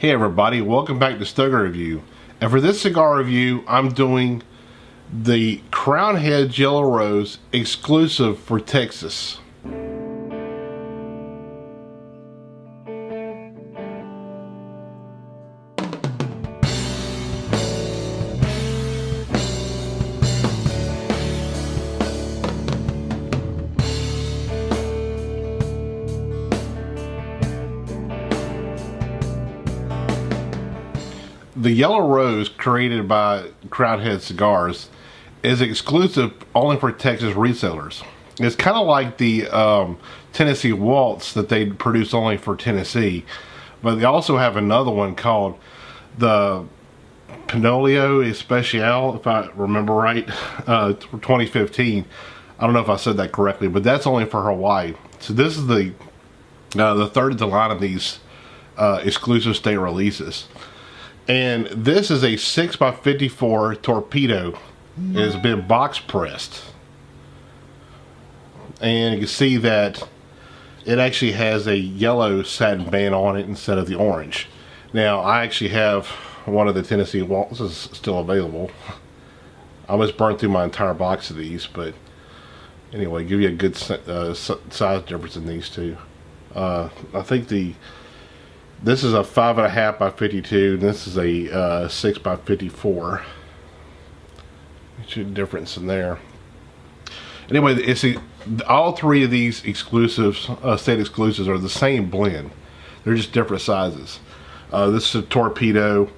Hey everybody, welcome back to Stoker Review. And for this cigar review, I'm doing the Crown Heads Yellow Rose exclusive for Texas. The Yellow Rose, created by Crown Heads Cigars, is exclusive only for Texas resellers. It's kind of like the Tennessee Waltz that they produce only for Tennessee, but they also have another one called the Paniolo Especial, if I remember right, for 2015. I don't know if I said that correctly, but that's only for Hawaii. So this is the third of the line of these exclusive state releases. And this is a 6x54 torpedo. It has been box pressed. And you can see that it actually has a yellow satin band on it instead of the orange. Now, I actually have one of the Tennessee Waltzes still available. I almost burned through my entire box of these, but anyway, give you a good size difference in these two. I think this is a 5.5 by 52, and this is a 6 by 54. Huge difference in there. Anyway, all three of these exclusives, state exclusives, are the same blend. They're just different sizes. This is a torpedo.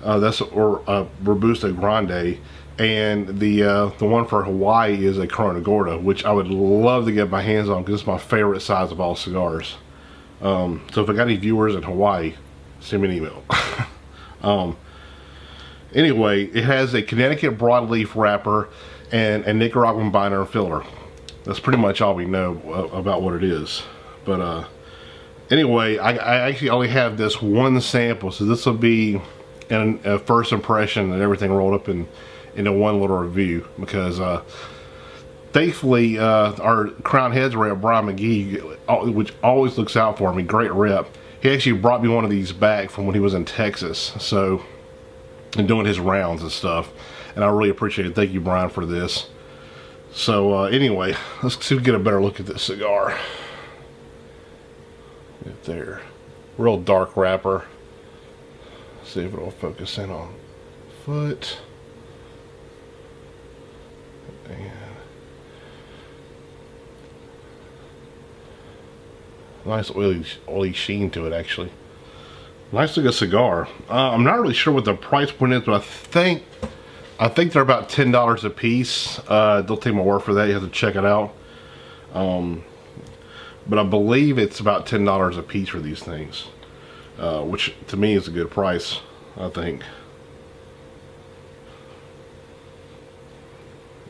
That's a robusto grande, and the one for Hawaii is a gorda, which I would love to get my hands on because it's my favorite size of all cigars. So if I got any viewers in Hawaii, send me an email. Anyway, it has a Connecticut broadleaf wrapper and a Nicaraguan binder and filler. That's pretty much all we know about what it is. But anyway, I actually only have this one sample, so this will be a first impression and everything rolled up into one little review, because thankfully, our Crown Heads rep, Brian McGee, which always looks out for me, great rep, he actually brought me one of these back from when he was in Texas, so, and doing his rounds and stuff, and I really appreciate it. Thank you, Brian, for this. So anyway, let's see if we get a better look at this cigar. Right there, real dark wrapper. See if it'll focus in on foot. And nice oily sheen to it, actually. Nice looking cigar. I'm not really sure what the price point is, but I think they're about $10 a piece. Don't take my word for that. You have to check it out. But I believe it's about $10 a piece for these things, which to me is a good price, I think.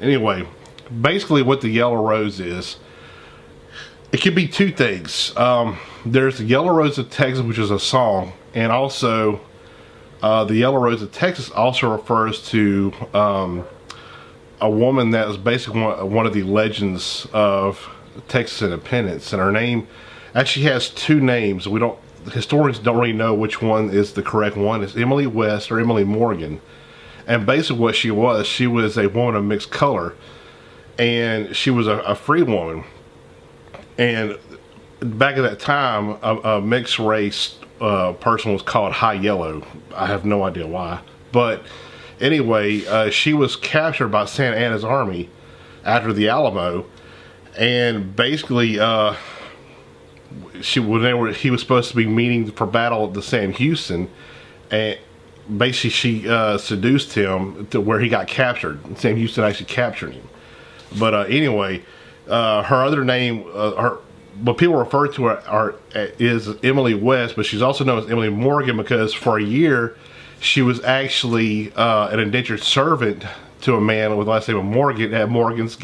Anyway, basically what the Yellow Rose is, it could be two things. There's the Yellow Rose of Texas, which is a song, and also the Yellow Rose of Texas also refers to a woman that was basically one of the legends of Texas independence, and her name actually has two names. Historians don't really know which one is the correct one. It's Emily West or Emily Morgan, and basically what she was a woman of mixed color, and she was a free woman. And back at that time, a mixed race person was called high yellow. I have no idea why. But anyway, she was captured by Santa Anna's army after the Alamo. And basically, he was supposed to be meeting for battle at the Sam Houston. And basically, she seduced him to where he got captured. Sam Houston actually captured him. But anyway, her other name, what people refer to her is Emily West, but she's also known as Emily Morgan because for a year she was actually an indentured servant to a man with the last name of Morgan at Morgan's.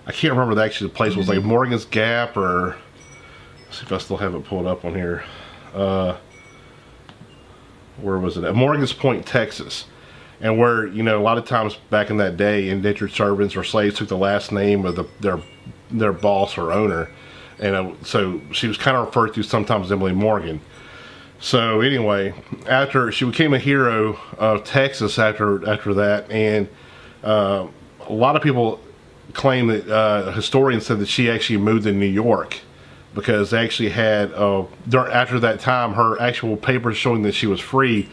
I can't remember the place was, like Morgan's Gap, or let's see if I still have it pulled up on here. Where was it at? Morgan's Point, Texas. And where, you know, a lot of times back in that day, indentured servants or slaves took the last name of their boss or owner, and so she was kind of referred to sometimes as Emily Morgan. So anyway, after she became a hero of Texas after that, and a lot of people claim that historians said that she actually moved to New York because they actually had after that time her actual papers showing that she was free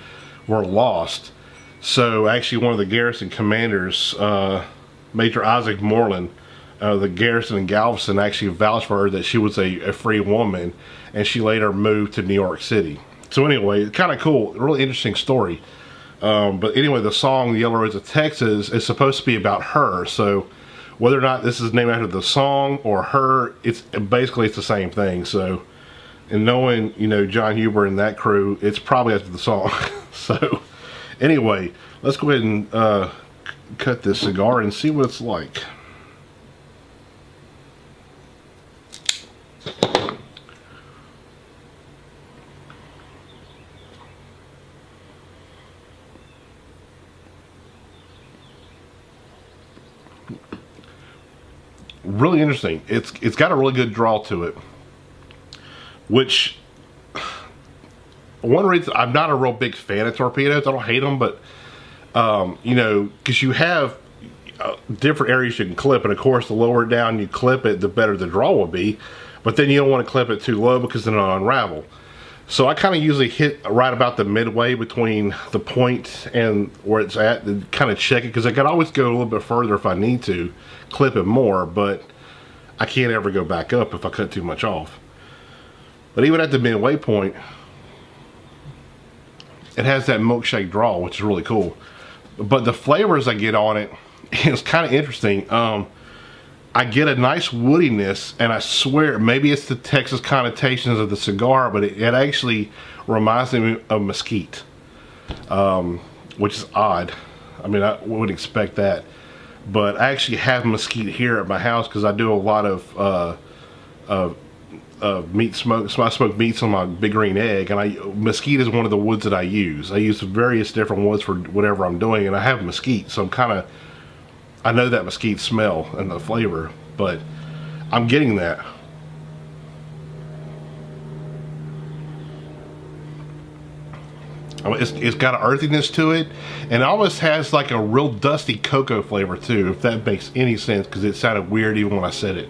were lost. So actually one of the garrison commanders, Major Isaac Moreland, the garrison in Galveston, actually vouched for her that she was a free woman, and she later moved to New York City. So anyway, kind of cool, really interesting story. But anyway, the song "The Yellow Rose of Texas" is supposed to be about her. So whether or not this is named after the song or her, it's basically the same thing. So, and knowing, you know, John Huber and that crew, it's probably after the song. So anyway, let's go ahead and cut this cigar and see what it's like. Really interesting. It's got a really good draw to it, which one reason I'm not a real big fan of torpedoes. I don't hate them, but you know, because you have different areas you can clip, and of course the lower down you clip it, the better the draw will be. But then you don't want to clip it too low because then it'll unravel. So I kind of usually hit right about the midway between the point and where it's at, and kind of check it, because I can always go a little bit further if I need to, clip it more, but I can't ever go back up if I cut too much off. But even at the midway point, it has that milkshake draw, which is really cool. But the flavors I get on it is kind of interesting. I get a nice woodiness, and I swear maybe it's the Texas connotations of the cigar, but it actually reminds me of mesquite, which is odd. I mean, I wouldn't expect that, but I actually have mesquite here at my house because I do a lot of meat smoke. So I smoke meats on my Big Green Egg, and mesquite is one of the woods that I use. I use various different woods for whatever I'm doing, and I have mesquite, so I know that mesquite smell and the flavor, but I'm getting that. It's got an earthiness to it, and it almost has like a real dusty cocoa flavor too, if that makes any sense, because it sounded weird even when I said it.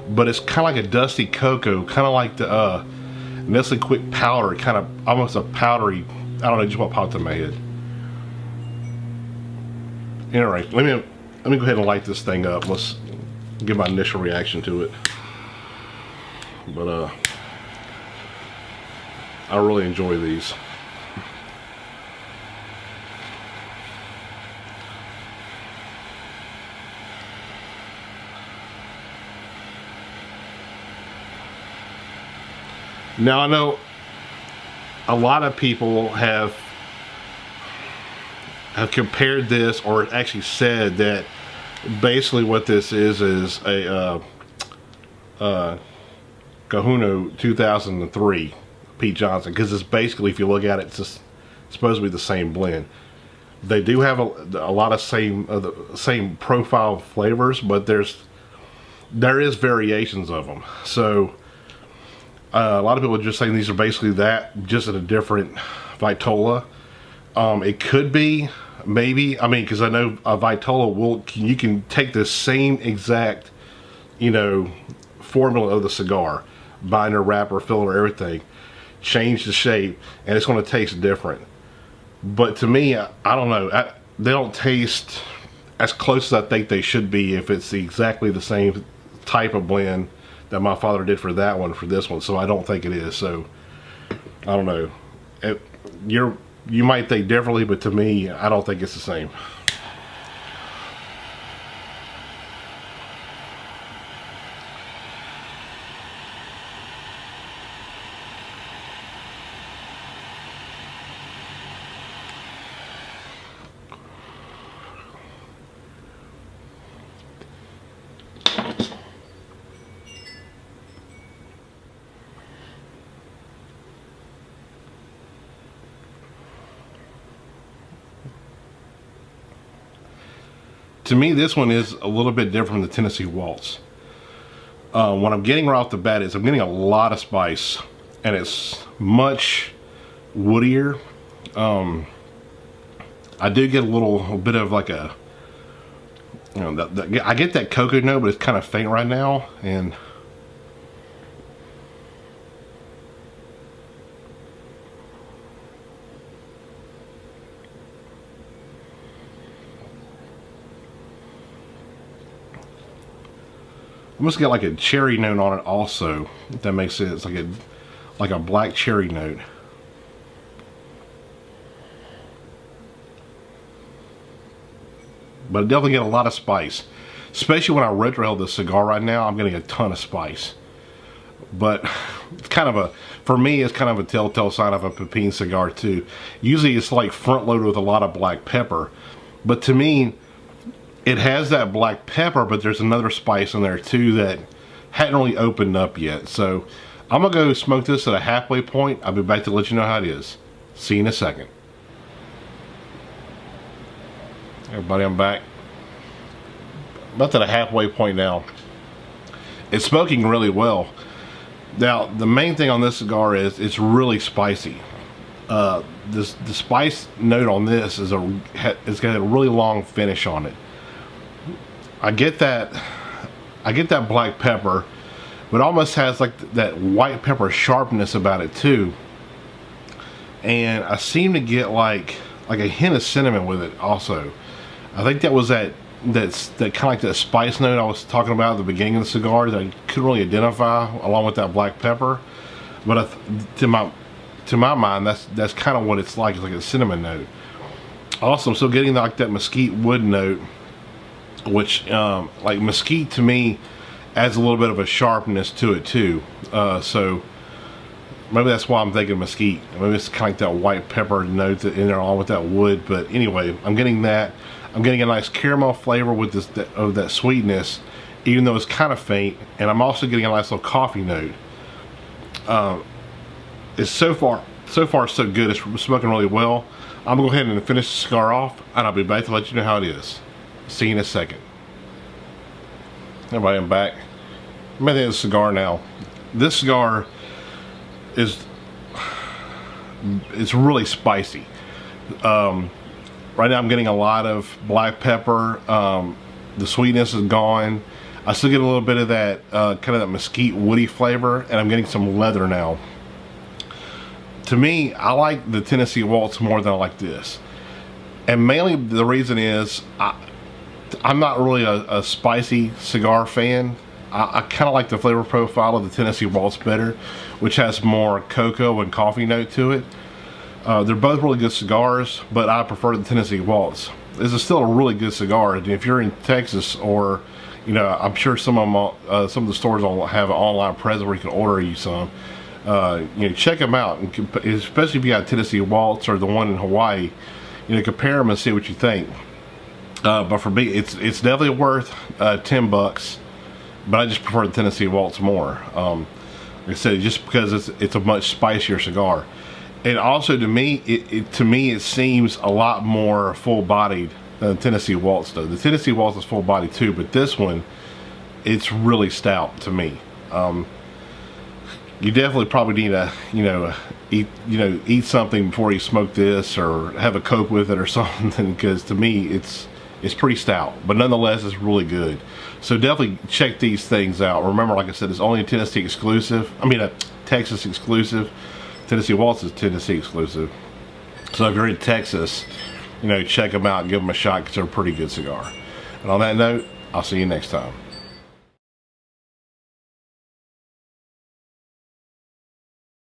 But it's kind of like a dusty cocoa, kind of like the Nestle Quick powder, kind of almost a powdery, I don't know just what popped in my head. Anyway, let me go ahead and light this thing up. Let's give my initial reaction to it. But I really enjoy these. Now I know a lot of people have compared this, or actually said that basically what this is a Cajuno 2003 Pete Johnson, because it's basically, if you look at it, it's just supposed to be the same blend. They do have a lot of the same profile flavors, but there is variations of them. So a lot of people are just saying these are basically that, just in a different vitola. It could be, maybe, I mean, because I know a vitola you can take the same exact, you know, formula of the cigar, binder, wrapper, filler, everything, change the shape, and it's going to taste different. But to me, I don't know, they don't taste as close as I think they should be if it's exactly the same type of blend that my father did for that one, for this one. So I don't think it is. So I don't know. You might think differently, but to me, I don't think it's the same. To me, this one is a little bit different from the Tennessee Waltz. What I'm getting right off the bat is I'm getting a lot of spice, and it's much woodier. I do get a little bit of like a, you know, I get that cocoa note, but it's kind of faint right now. And I'm just get like a cherry note on it also, if that makes sense. Like a black cherry note. But I definitely get a lot of spice, especially when I retrohale this cigar right now. I'm getting a ton of spice, but it's kind of a, for me, it's kind of a telltale sign of a pepin cigar too. Usually it's like front loaded with a lot of black pepper, but to me it has that black pepper, but there's another spice in there too that hadn't really opened up yet. So I'm gonna go smoke this at a halfway point. I'll be back to let you know how it is. See you in a second. Everybody, I'm back. About at a halfway point now. It's smoking really well. Now, the main thing on this cigar is it's really spicy. The spice note on this is it's got a really long finish on it. I get that black pepper, but almost has like that white pepper sharpness about it too. And I seem to get like a hint of cinnamon with it also. I think that was that kind of like that spice note I was talking about at the beginning of the cigar that I couldn't really identify along with that black pepper. But to my mind, that's kind of what it's like. It's like a cinnamon note. Also, I'm still getting like that mesquite wood note, which like mesquite to me adds a little bit of a sharpness to it too. So maybe that's why I'm thinking mesquite. Maybe it's kind of like that white pepper note in there along with that wood. But anyway, I'm getting that. I'm getting a nice caramel flavor with that sweetness, even though it's kind of faint. And I'm also getting a nice little coffee note. It's so far so good. It's smoking really well. I'm gonna go ahead and finish the cigar off, and I'll be back to let you know how it is. See you in a second. Everybody, I'm back. I'm at the end of the cigar now. This cigar it's really spicy. Right now I'm getting a lot of black pepper. The sweetness is gone. I still get a little bit of that kind of that mesquite woody flavor, and I'm getting some leather now. To me, I like the Tennessee Waltz more than I like this. And mainly the reason is I'm not really a spicy cigar fan. I kind of like the flavor profile of the Tennessee Waltz better, which has more cocoa and coffee note to it. They're both really good cigars, but I prefer the Tennessee Waltz. This is still a really good cigar, and if you're in Texas, or you know, I'm sure some of the stores will have an online presence where you can order you some. You know, check them out, and especially if you got Tennessee Waltz or the one in Hawaii. You know, compare them and see what you think. But for me, it's definitely worth $10. But I just prefer the Tennessee Waltz more. Like I said, just because it's a much spicier cigar. And also to me, it seems a lot more full-bodied than the Tennessee Waltz does. The Tennessee Waltz is full-bodied too, but this one, it's really stout to me. You definitely probably need to, eat something before you smoke this, or have a Coke with it or something, because to me, it's pretty stout, but nonetheless, it's really good. So definitely check these things out. Remember, like I said, it's only a Tennessee exclusive. I mean, a Texas exclusive. Tennessee Waltz is Tennessee exclusive. So if you're in Texas, check them out and give them a shot, because they're a pretty good cigar. And on that note, I'll see you next time.